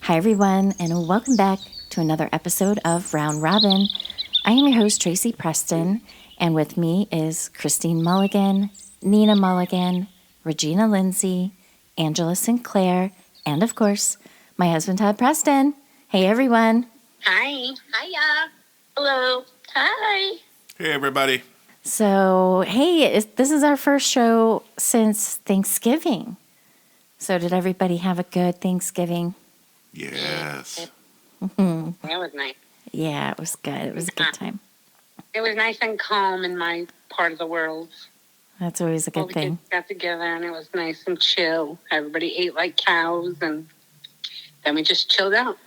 Hi, everyone, and welcome back to another episode of Round Robin. I am your host, Tracy Preston, and with me is Christine Mulligan, Nina Mulligan, Regina Lindsay, Angela Sinclair, and of course, my husband, Todd Preston. Hey, everyone. Hi. Hiya. Hello. Hi. Hey, everybody. So, hey, this is our first show since Thanksgiving. So, did everybody have a good Thanksgiving? Yes. It was nice. Yeah, it was good. It was a good time. It was nice and calm in my part of the world. That's always a good All the thing. kids got together and it was nice and chill. Everybody ate like cows and then we just chilled out.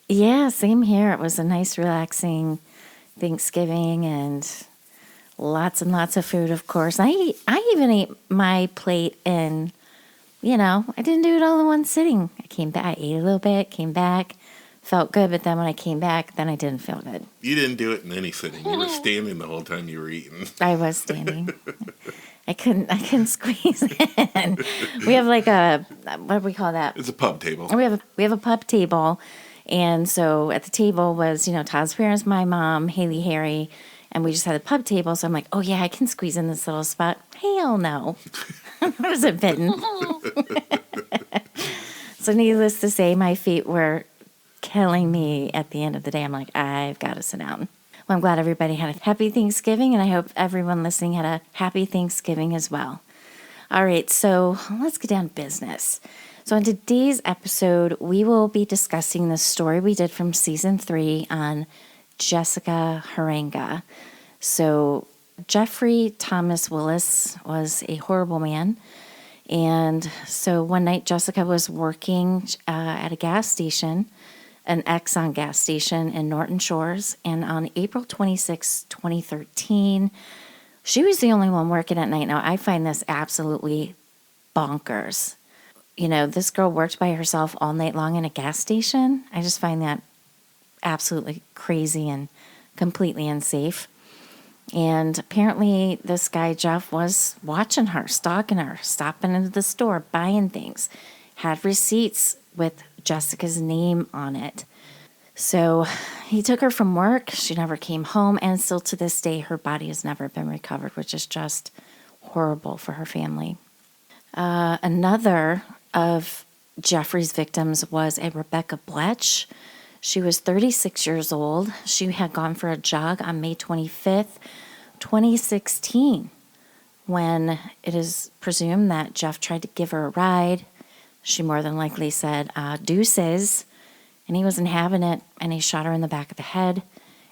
Yeah, same here. It was a nice, relaxing Thanksgiving and lots of food, of course. I even ate my plate in, I didn't do it all in one sitting. I came back, I ate a little bit, came back, felt good, but then when I came back, then I didn't feel good. You didn't do it in any sitting. You were standing the whole time you were eating. I was standing. I couldn't squeeze in. We have like what do we call that? It's a pub table. We have a pub table, and so at the table was Todd's parents, my mom, Haley, Harry, and we just had a pub table. So I'm like, oh yeah, I can squeeze in this little spot. Hell no, I wasn't bitten. So needless to say, my feet were killing me at the end of the day. I'm like, I've got to sit down. Well, I'm glad everybody had a happy Thanksgiving, and I hope everyone listening had a happy Thanksgiving as well. All right, so let's get down to business. So in today's episode, we will be discussing the story we did from season 3 on Jessica Heeringa. So Jeffrey Thomas Willis was a horrible man. And so one night Jessica was working at a gas station, an EXXON gas station in Norton Shores. And on April 26, 2013, she was the only one working at night. Now, I find this absolutely bonkers. This girl worked by herself all night long in a gas station. I just find that absolutely crazy and completely unsafe. And apparently this guy, Jeff, was watching her, stalking her, stopping into the store, buying things, had receipts with Jessica's name on it. So he took her from work. She never came home. And still to this day, her body has never been recovered, which is just horrible for her family. Another of Jeffrey's victims was a Rebecca Bletch. She was 36 years old. She had gone for a jog on May 25th, 2016, when it is presumed that Jeff tried to give her a ride. She more than likely said, deuces, and he wasn't having it, and he shot her in the back of the head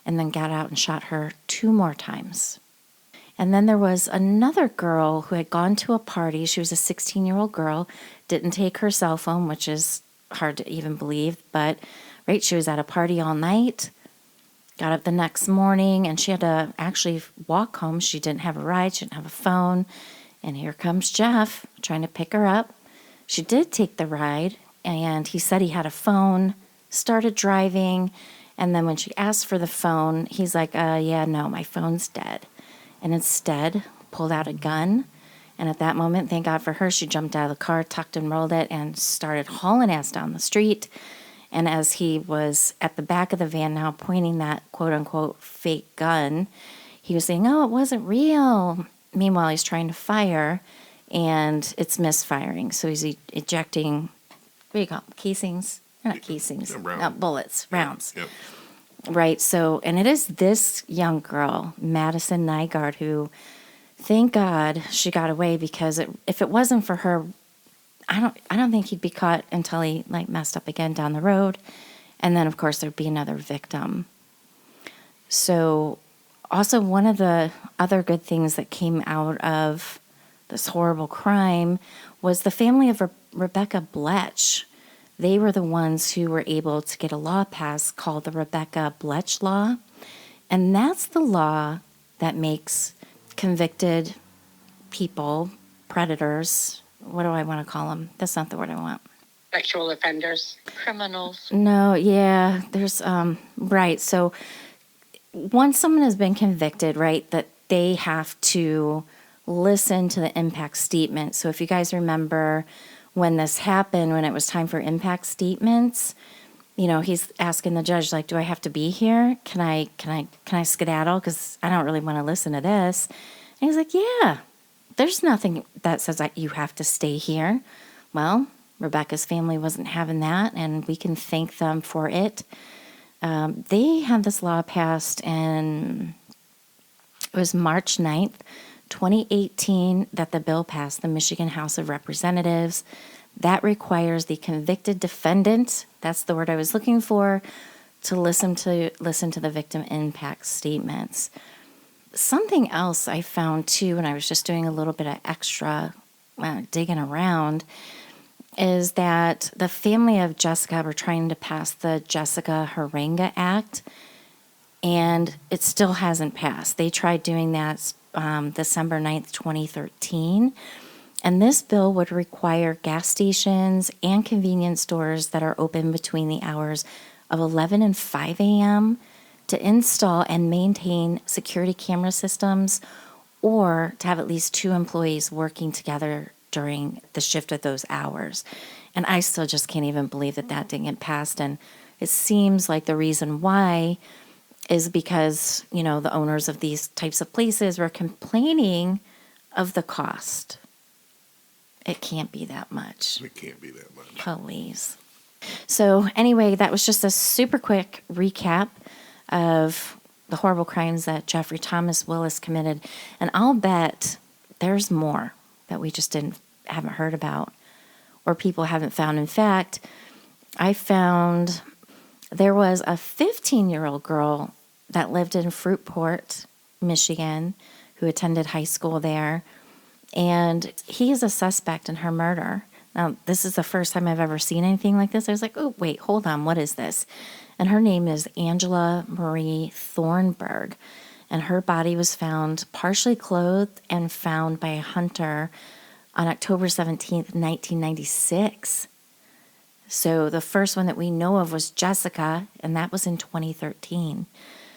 and then got out and shot her 2 more times. And then there was another girl who had gone to a party. She was a 16-year-old girl, didn't take her cell phone, which is hard to even believe, but right, she was at a party all night, got up the next morning, and she had to actually walk home. She didn't have a ride, she didn't have a phone, and here comes Jeff trying to pick her up. She did take the ride, and he said he had a phone, started driving, and then when she asked for the phone, he's like, yeah, no, my phone's dead. And instead pulled out a gun, and at that moment, thank God for her, she jumped out of the car, tucked and rolled it, and started hauling ass down the street. And as he was at the back of the van now pointing that quote-unquote fake gun, he was saying, oh, it wasn't real. Meanwhile, he's trying to fire, and it's misfiring. So he's ejecting, what do you call them, casings? They're not casings, bullets, rounds. Yep. Right, so, and it is this young girl, Madison Nygaard, who, thank God she got away, because if it wasn't for her, I don't think he'd be caught until he messed up again down the road. And then of course there'd be another victim. So also one of the other good things that came out of this horrible crime was the family of Rebecca Bletch. They were the ones who were able to get a law passed called the Rebecca Bletch Law. And that's the law that makes convicted people, predators, what do I want to call them? That's not the word I want. Sexual offenders. Criminals. No, yeah, there's, right. So once someone has been convicted, right, that they have to listen to the impact statement. So if you guys remember when this happened, when it was time for impact statements, he's asking the judge, like, do I have to be here? Can I skedaddle? Because I don't really want to listen to this. And he's like, yeah, there's nothing that says that you have to stay here. Well, Rebecca's family wasn't having that, and we can thank them for it. They had this law passed in, it was March 9th, 2018, that the bill passed the Michigan House of Representatives. That requires the convicted defendant, that's the word I was looking for, to listen to the victim impact statements. Something else I found too, when I was just doing a little bit of extra digging around, is that the family of Jessica were trying to pass the Jessica Heeringa Act, and it still hasn't passed. They tried doing that December 9th, 2013. And this bill would require gas stations and convenience stores that are open between the hours of 11 and 5 a.m. to install and maintain security camera systems, or to have at least 2 employees working together during the shift of those hours. And I still just can't even believe that didn't get passed. And it seems like the reason why is because, the owners of these types of places were complaining of the cost. It can't be that much. It can't be that much. Please. So anyway, that was just a super quick recap of the horrible crimes that Jeffrey Thomas Willis committed. And I'll bet there's more that we just haven't heard about, or people haven't found. In fact, I found there was a 15-year-old girl that lived in Fruitport, Michigan, who attended high school there. And he is a suspect in her murder. Now, this is the first time I've ever seen anything like this. I was like, oh, wait, hold on. What is this? And her name is Angela Marie Thornburg. And her body was found partially clothed and found by a hunter on October 17th, 1996. So the first one that we know of was Jessica, and that was in 2013.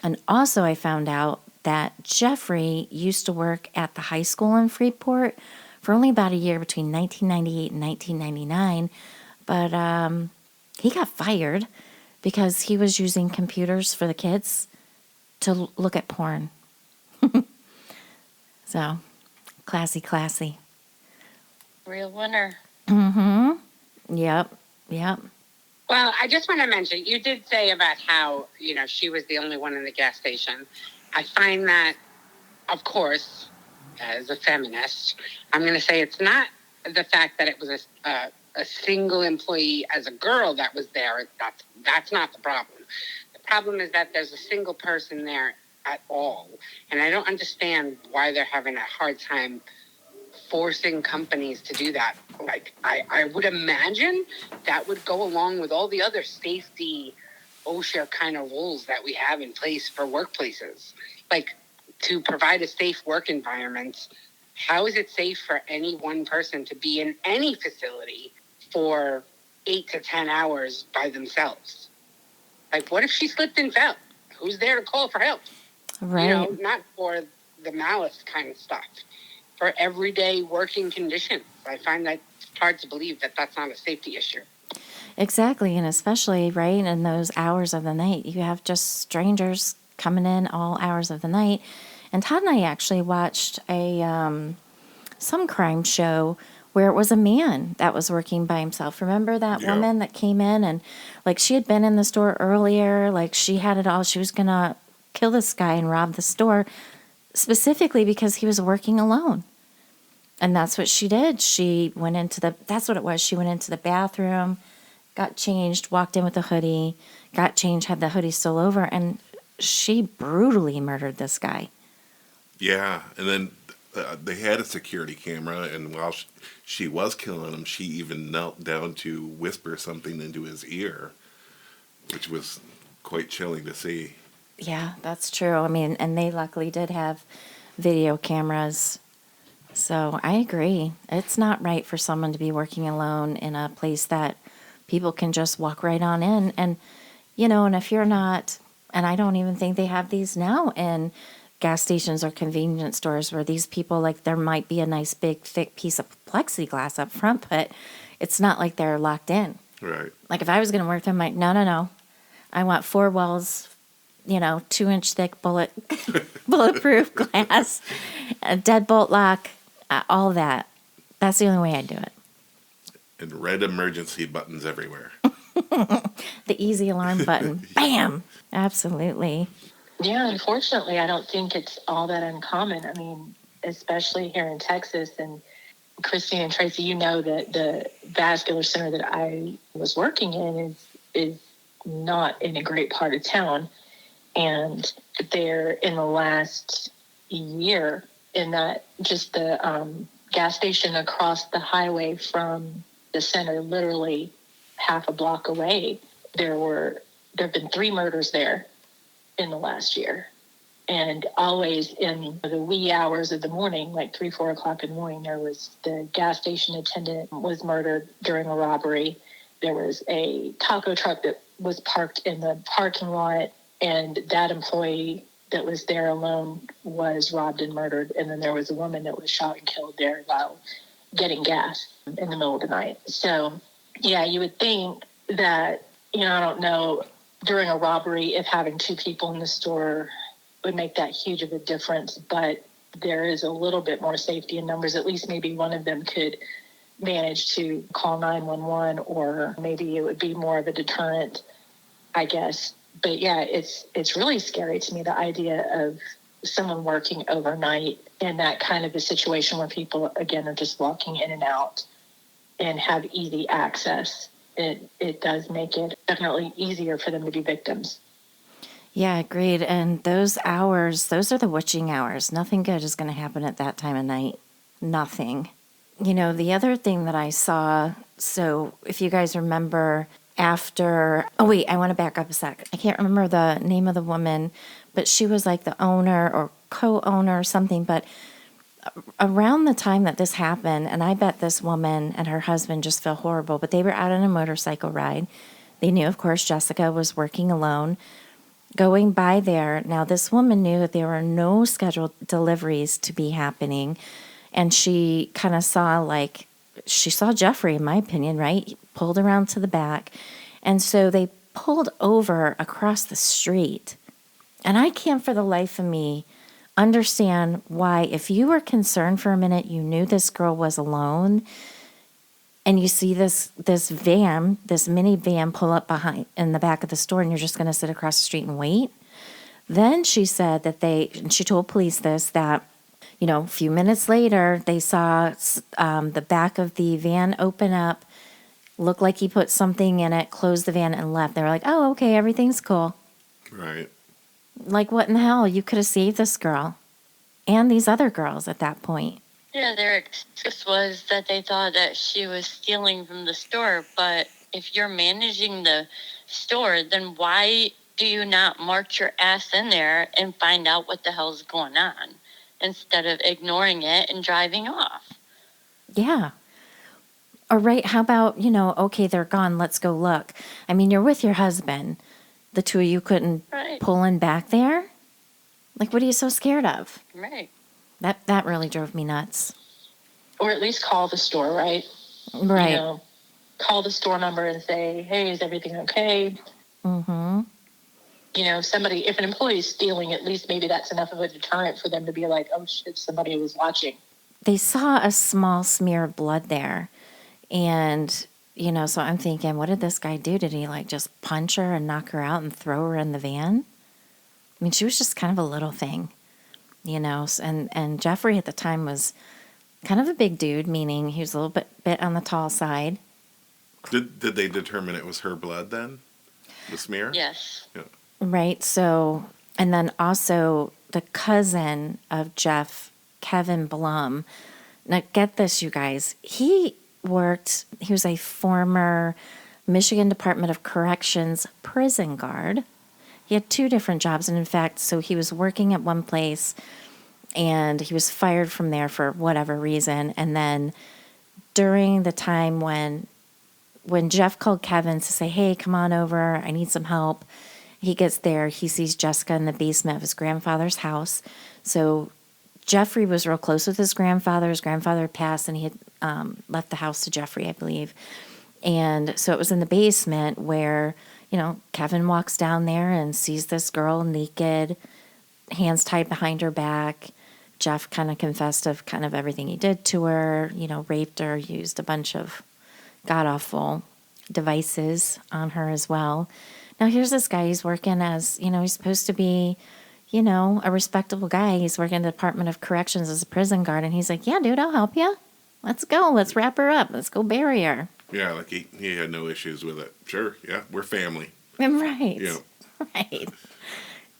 And also I found out that Jeffrey used to work at the high school in Freeport for only about a year between 1998 and 1999. But he got fired because he was using computers for the kids to look at porn. So, classy. Real winner. Yep. Well, I just want to mention, you did say about how, she was the only one in the gas station. I find that, of course, as a feminist, I'm going to say it's not the fact that it was a single employee as a girl that was there. That's not the problem. The problem is that there's a single person there at all. And I don't understand why they're having a hard time forcing companies to do that. Like, I would imagine that would go along with all the other safety OSHA kind of rules that we have in place for workplaces. Like, to provide a safe work environment, how is it safe for any one person to be in any facility for 8 to 10 hours by themselves? Like, what if she slipped and fell? Who's there to call for help? Right. Not for the malice kind of stuff. For everyday working conditions. I find that hard to believe that that's not a safety issue. Exactly, and especially, right, in those hours of the night. You have just strangers coming in all hours of the night. And Todd and I actually watched some crime show where it was a man that was working by himself. Remember that woman that came in and, like, she had been in the store earlier, like, she had it all. She was going to kill this guy and rob the store, specifically because he was working alone. And that's what she did. She went into that's what it was. She went into the bathroom, got changed, walked in with a hoodie, got changed, had the hoodie still over, and she brutally murdered this guy. Yeah, and then they had a security camera, and while she was killing him, she even knelt down to whisper something into his ear, which was quite chilling to see. Yeah, that's true. I mean, and they luckily did have video cameras. So I agree. It's not right for someone to be working alone in a place that people can just walk right on in. And, and if you're not, and I don't even think they have these now in gas stations or convenience stores where these people, like, there might be a nice big thick piece of plexiglass up front, but it's not like they're locked in. Right. Like, if I was going to work there, I'm like, no. I want 4 walls, 2-inch thick bulletproof glass, a deadbolt lock, all that. That's the only way I do it. And red emergency buttons everywhere. The easy alarm button. Bam! Absolutely. Yeah, unfortunately, I don't think it's all that uncommon. I mean, especially here in Texas. And Christine and Tracy, you know that the vascular center that I was working in is not in a great part of town. And there in the last year, in that just the gas station across the highway from the center, literally half a block away, there have been 3 murders there in the last year. And always in the wee hours of the morning, like 3-4 o'clock in the morning, there was the gas station attendant was murdered during a robbery. There was a taco truck that was parked in the parking lot, and that employee that was there alone was robbed and murdered. And then there was a woman that was shot and killed there while getting gas in the middle of the night. So, yeah, you would think that, I don't know, during a robbery, if having 2 people in the store would make that huge of a difference, but there is a little bit more safety in numbers. At least maybe one of them could manage to call 911, or maybe it would be more of a deterrent, I guess. But yeah, it's really scary to me, the idea of someone working overnight in that kind of a situation where people, again, are just walking in and out and have easy access. It does make it definitely easier for them to be victims. Yeah, agreed. And those hours, those are the witching hours. Nothing good is going to happen at that time of night. Nothing. The other thing that I saw, so if you guys remember I want to back up a sec. I can't remember the name of the woman, but she was like the owner or co-owner or something. But around the time that this happened, and I bet this woman and her husband just felt horrible, but they were out on a motorcycle ride. They knew, of course, Jessica was working alone. Going by there, now this woman knew that there were no scheduled deliveries to be happening, and she kind of saw Jeffrey, in my opinion, right? He pulled around to the back, and so they pulled over across the street. And I can't for the life of me understand why, if you were concerned for a minute, you knew this girl was alone, and you see this van, this minivan pull up behind in the back of the store, and you're just going to sit across the street and wait. Then she said and she told police that, a few minutes later, they saw the back of the van open up, looked like he put something in it, closed the van, and left. They were like, oh, okay, everything's cool. Right. Like, what in the hell? You could have saved this girl and these other girls at that point. Yeah, their excuse was that they thought that she was stealing from the store. But if you're managing the store, then why do you not march your ass in there and find out what the hell's going on instead of ignoring it and driving off? Yeah. Or right, how about, okay, they're gone, let's go look. I mean, you're with your husband. The 2 of you couldn't pull in back there? Like, what are you so scared of? Right. That really drove me nuts. Or at least call the store, right? Right. Call the store number and say, hey, is everything okay? Mm-hmm. If an employee is stealing, at least maybe that's enough of a deterrent for them to be like, oh, shit, somebody was watching. They saw a small smear of blood there. And, so I'm thinking, what did this guy do? Did he, just punch her and knock her out and throw her in the van? I mean, she was just kind of a little thing, and Jeffrey at the time was kind of a big dude, meaning he was a little bit on the tall side. Did they determine it was her blood then? The smear? Yes. Yeah. Right. So, and then also the cousin of Jeff, Kevin Blum. Now, get this, you guys. He was a former Michigan Department of Corrections prison guard. He had 2 different jobs. And in fact, so he was working at one place and he was fired from there for whatever reason. And then during the time when Jeff called Kevin to say, hey, come on over, I need some help. He gets there, he sees Jessica in the basement of his grandfather's house. So Jeffrey was real close with his grandfather. His grandfather passed, and he had left the house to Jeffrey, I believe. And so it was in the basement where, Kevin walks down there and sees this girl naked, hands tied behind her back. Jeff kind of confessed of kind of everything he did to her, raped her, used a bunch of god-awful devices on her as well. Now here's this guy, he's working as, he's supposed to be, a respectable guy. He's working in the Department of Corrections as a prison guard, and he's like, yeah, dude, I'll help you. Let's go. Let's wrap her up. Let's go bury her. Yeah, like he had no issues with it. Sure, yeah, we're family. Right. Yeah. Right.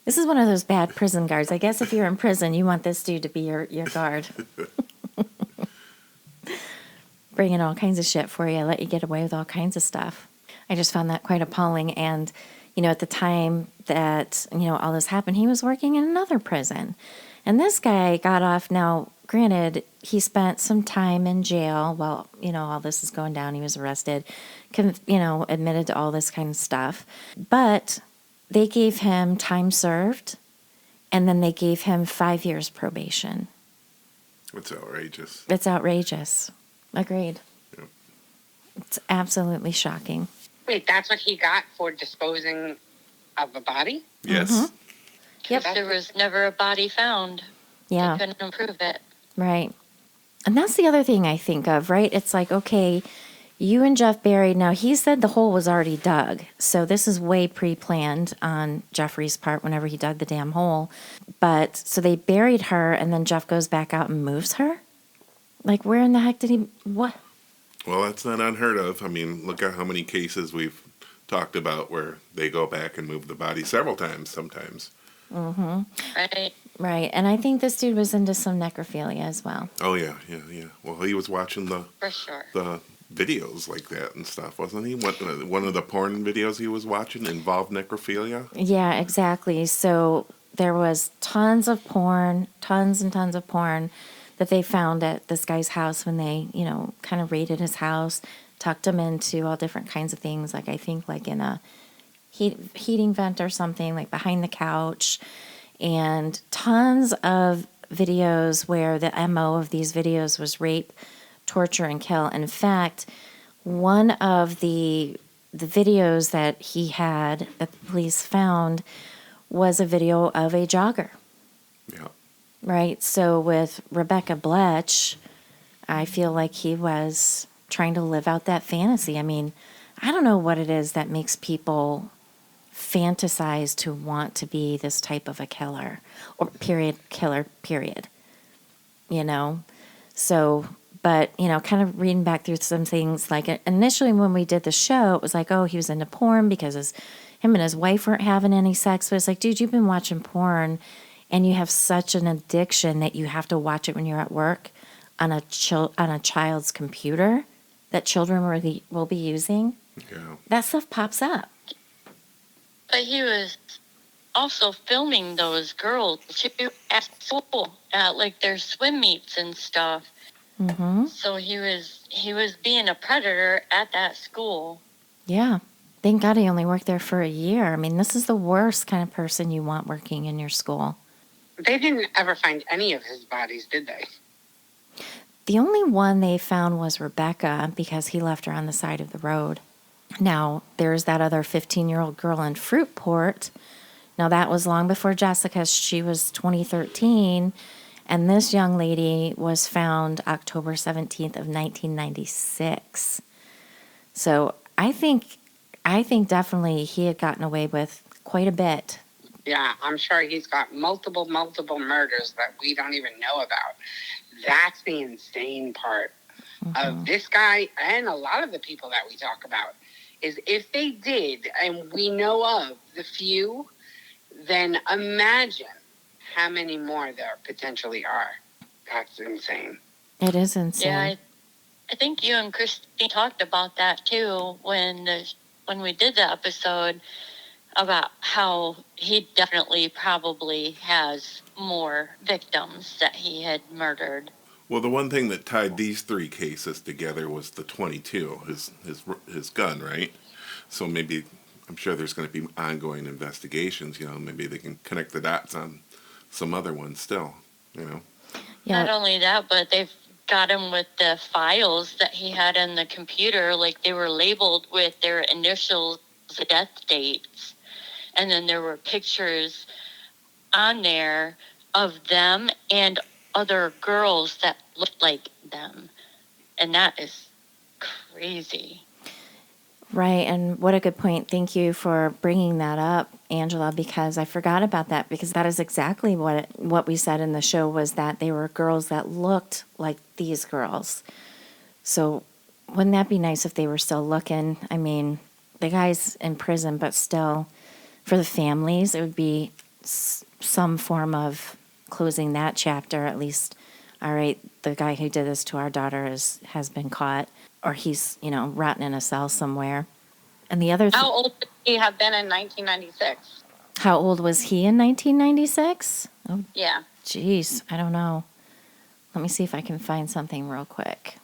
This is one of those bad prison guards. I guess if you're in prison, you want this dude to be your guard. Bringing all kinds of shit for you, let you get away with all kinds of stuff. I just found that quite appalling. And, at the time that, all this happened, he was working in another prison. And this guy got off. Now, granted, he spent some time in jail while, all this is going down. He was arrested, admitted to all this kind of stuff. But they gave him time served, and then they gave him 5 years probation. It's outrageous. It's outrageous. Agreed. Yep. It's absolutely shocking. Wait, that's what he got for disposing of a body? Yes. Mm-hmm. Yep. There was never a body found. Yeah. They couldn't prove it. Right. And that's the other thing I think of, right? It's like, okay, you and Jeff buried. Now, he said the hole was already dug. So this is way pre-planned on Jeffrey's part whenever he dug the damn hole. But so they buried her, and then Jeff goes back out and moves her? Like, where in the heck did he... What? Well, that's not unheard of. I mean, look at how many cases we've talked about where they go back and move the body several times sometimes. Mm-hmm. Right. Right. And I think this dude was into some necrophilia as well. Oh, yeah. Well, he was watching For sure. the videos like that and stuff, wasn't he? One of the porn videos he was watching involved necrophilia? Yeah, exactly. So there was tons and tons of porn that they found at this guy's house when they, kind of raided his house, tucked him into all different kinds of things, like I think like in a heating vent or something, like behind the couch, and tons of videos where the MO of these videos was rape, torture, and kill. And in fact, one of the videos that he had that the police found was a video of a jogger. Yeah. Right? So with Rebecca Bletch, I feel like he was trying to live out that fantasy. I mean, I don't know what it is that makes people fantasize to want to be this type of a killer or killer, period. So, but, kind of reading back through some things, like initially when we did the show, it was like, oh, he was into porn because him and his wife weren't having any sex. But it's like, dude, you've been watching porn and you have such an addiction that you have to watch it when you're at work on a child's computer that children will be using. Yeah. That stuff pops up. But he was also filming those girls too at school, at like their swim meets and stuff. Mm-hmm. So he was being a predator at that school. Yeah. Thank God he only worked there for a year. I mean, this is the worst kind of person you want working in your school. They didn't ever find any of his bodies, did they? The only one they found was Rebecca because he left her on the side of the road. Now, there's that other 15-year-old girl in Fruitport. Now, that was long before Jessica. She was 2013. And this young lady was found October 17th of 1996. So I think definitely he had gotten away with quite a bit. Yeah, I'm sure he's got multiple murders that we don't even know about. That's the insane part of this guy and a lot of the people that we talk about is if they did, and we know of the few, then imagine how many more there potentially are. That's insane. It is insane. Yeah, I think you and Christine talked about that too when we did the episode about how he definitely probably has more victims that he had murdered. Well, the one thing that tied these three cases together was the .22, his gun, right? So maybe I'm sure there's going to be ongoing investigations. Maybe they can connect the dots on some other ones still. Yeah. Not only that, but they've got him with the files that he had in the computer, like they were labeled with their initials, the death dates. And then there were pictures on there of them and other girls that looked like them. And that is crazy. Right, and what a good point. Thank you for bringing that up, Angela, because I forgot about that, because that is exactly what we said in the show, was that they were girls that looked like these girls. So wouldn't that be nice if they were still looking? I mean, the guy's in prison, but still, for the families, it would be some form of closing that chapter, at least. All right, the guy who did this to our daughter has been caught, or he's, rotting in a cell somewhere. And the other How old would he have been in 1996? how old was he in 1996? Oh, Yeah. geez, I don't know. Let me see if I can find something real quick.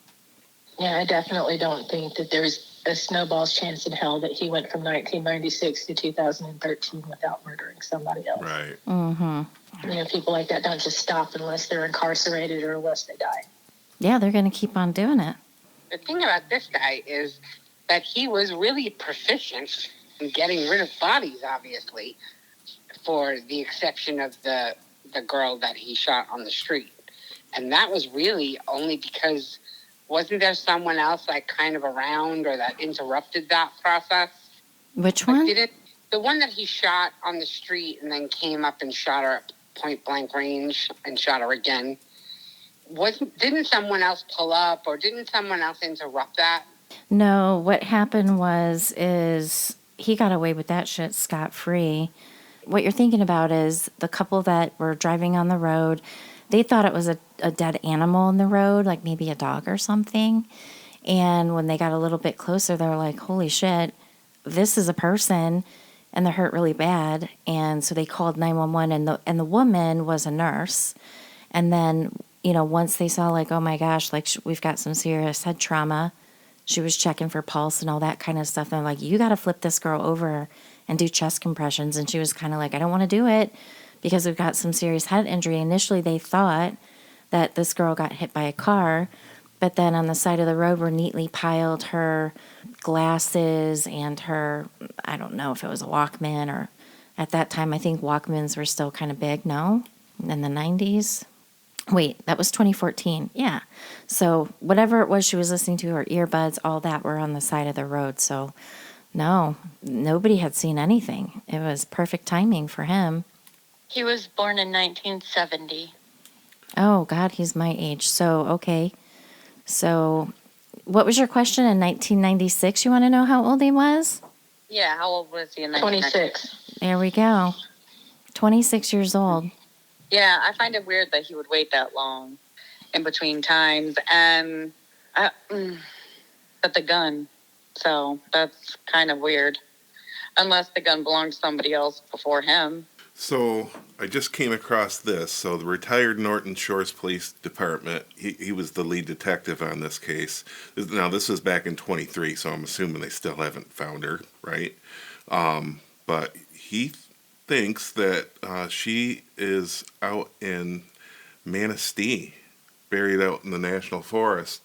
Yeah, I definitely don't think that there's a snowball's chance in hell that he went from 1996 to 2013 without murdering somebody else. Right. People like that don't just stop unless they're incarcerated or unless they die. Yeah, they're going to keep on doing it. The thing about this guy is that he was really proficient in getting rid of bodies, obviously, for the exception of the girl that he shot on the street. And that was really only because wasn't there someone else like kind of around or that interrupted that process? Which one? The one that he shot on the street and then came up and shot her at point blank range and shot her again. Didn't someone else pull up or didn't someone else interrupt that? No, what happened is he got away with that shit scot-free. What you're thinking about is the couple that were driving on the road. They thought it was a dead animal in the road, like maybe a dog or something. And when they got a little bit closer, they were like, holy shit, this is a person, and they're hurt really bad. And so they called 911, and the woman was a nurse. And then, once they saw, like, oh my gosh, like, we've got some serious head trauma, she was checking for pulse and all that kind of stuff. And they're like, you got to flip this girl over and do chest compressions. And she was kind of like, I don't want to do it because we've got some serious head injury. Initially, they thought that this girl got hit by a car, but then on the side of the road were neatly piled her glasses and her, I don't know if it was a Walkman, or at that time, I think Walkmans were still kind of big, no? In the 90s? Wait, that was 2014. Yeah. So whatever it was she was listening to, her earbuds, all that were on the side of the road. So no, nobody had seen anything. It was perfect timing for him. He was born in 1970. Oh, God, he's my age. So, okay. So what was your question in 1996? You want to know how old he was? Yeah, how old was he in 26. There we go. 26 years old. Yeah, I find it weird that he would wait that long in between times. And but the gun, so that's kind of weird. Unless the gun belonged to somebody else before him. So I just came across this. So the retired Norton Shores Police Department, he was the lead detective on this case. Now, this was back in 23, so I'm assuming they still haven't found her, right? But he thinks that she is out in Manistee, buried out in the National Forest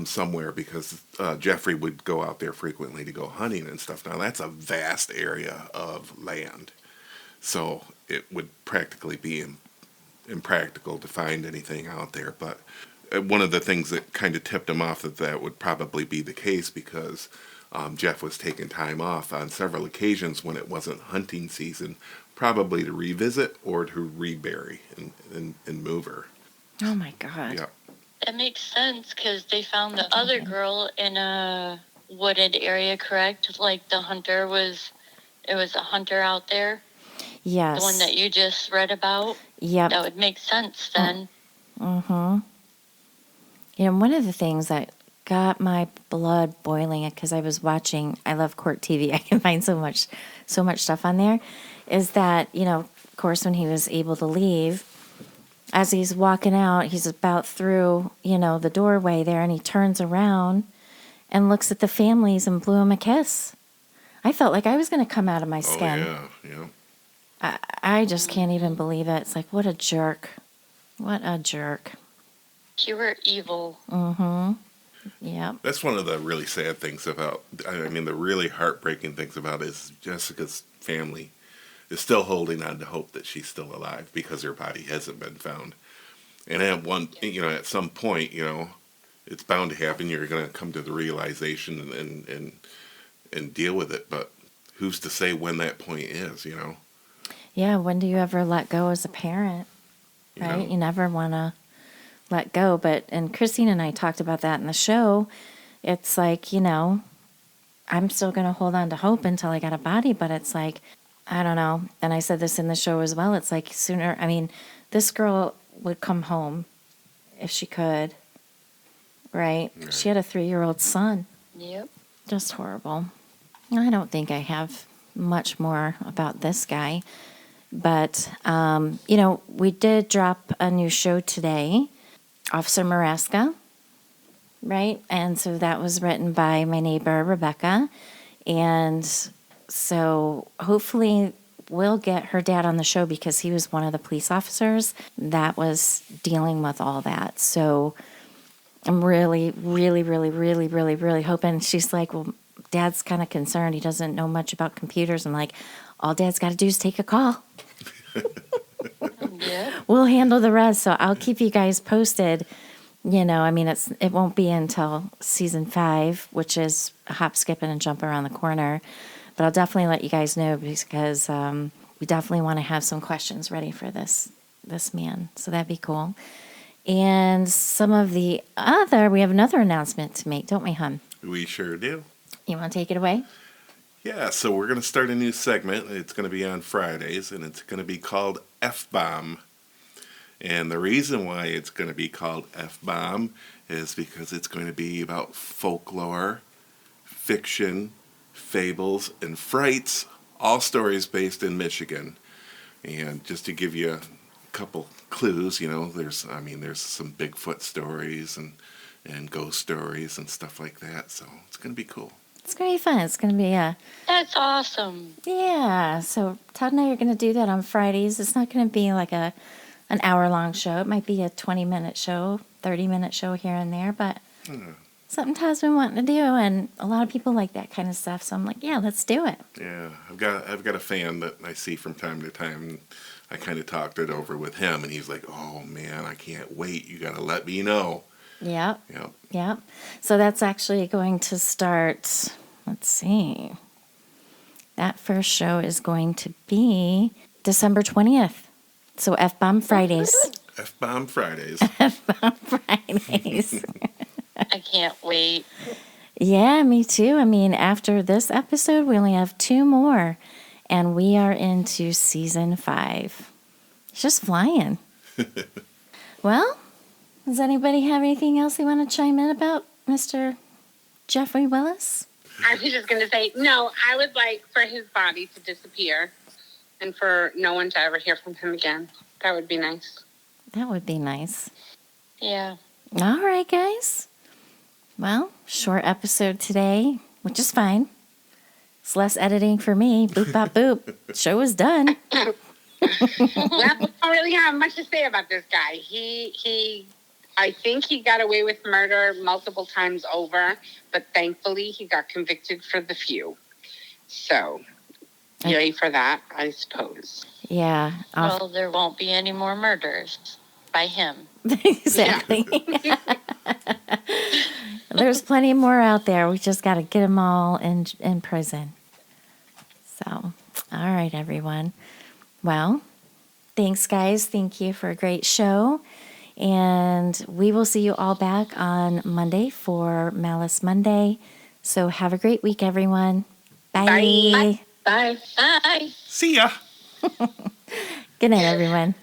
somewhere, because Jeffrey would go out there frequently to go hunting and stuff. Now, that's a vast area of land. So it would practically be impractical to find anything out there. But one of the things that kind of tipped him off that would probably be the case, because Jeff was taking time off on several occasions when it wasn't hunting season, probably to revisit or to rebury and move her. Oh, my God. Yeah. That makes sense because they found the other girl in a wooded area, correct? Like it was a hunter out there. Yes. The one that you just read about? Yep. That would make sense then. Mm-hmm. One of the things that got my blood boiling, because I was watching, I love Court TV, I can find so much stuff on there, is that, of course, when he was able to leave, as he's walking out, he's about through, the doorway there, and he turns around and looks at the families and blew him a kiss. I felt like I was going to come out of my Oh, skin. yeah. I just can't even believe it. It's like, what a jerk. What a jerk. Pure evil. Mm-hmm. Yeah. That's one of the really sad things about, I mean, the really heartbreaking things about it is Jessica's family is still holding on to hope that she's still alive because her body hasn't been found. And at some point, it's bound to happen. You're going to come to the realization and deal with it. But who's to say when that point is? Yeah, when do you ever let go as a parent, right? Yeah. You never want to let go. And Christine and I talked about that in the show. It's like, I'm still going to hold on to hope until I got a body, but it's like, I don't know. And I said this in the show as well. It's like this girl would come home if she could, right? Right. She had a 3-year-old son. Yep. Just horrible. I don't think I have much more about this guy. But, we did drop a new show today, Officer Maraska, right? And so that was written by my neighbor, Rebecca. And so hopefully we'll get her dad on the show because he was one of the police officers that was dealing with all that. So I'm really, really, really, really, really, really hoping. She's like, well, Dad's kind of concerned. He doesn't know much about computers. I'm like, all Dad's got to do is take a call. Yep. We'll handle the rest. So I'll keep you guys posted. It won't be until season 5, which is a hop, skip, and a jump around the corner. But I'll definitely let you guys know because we definitely want to have some questions ready for this man. So that'd be cool. And we have another announcement to make, don't we, hon? We sure do. You want to take it away? Yeah, so we're going to start a new segment. It's going to be on Fridays, and it's going to be called F-Bomb. And the reason why it's going to be called F-Bomb is because it's going to be about folklore, fiction, fables, and frights, all stories based in Michigan. And just to give you a couple clues, there's some Bigfoot stories and ghost stories and stuff like that. So it's going to be cool. It's going to be fun. It's going to be That's awesome. yeah. So Todd and I are going to do that on Fridays. It's not going to be like an hour-long show. It might be a 20-minute show, 30-minute show here and there, but something Todd's been wanting to do, and a lot of people like that kind of stuff. So I'm like, yeah, let's do it. Yeah, I've got a fan that I see from time to time. And I kind of talked it over with him, and he's like, "Oh man, I can't wait. You got to let me know." Yep. Yep. Yep. So that's actually going to start, let's see. That first show is going to be December 20th. So F-Bomb Fridays. F-Bomb Fridays. F-Bomb Fridays. I can't wait. Yeah, me too. After this episode, we only have 2 more, and we are into season 5. It's just flying. Well, does anybody have anything else they want to chime in about, Mr. Jeffrey Willis? I was just going to say, no, I would like for his body to disappear and for no one to ever hear from him again. That would be nice. That would be nice. Yeah. All right, guys. Well, short episode today, which is fine. It's less editing for me. Boop, bop, boop. Show is done. Well, I don't really have much to say about this guy. I think he got away with murder multiple times over, but thankfully he got convicted for the few. So, yay for that, I suppose. Yeah. Well, there won't be any more murders by him. Exactly. There's plenty more out there. We just got to get them all in prison. So, all right, everyone. Well, thanks, guys. Thank you for a great show. And we will see you all back on Monday for Malice Monday. So have a great week, everyone. Bye. Bye. Bye. See ya. Good night, everyone.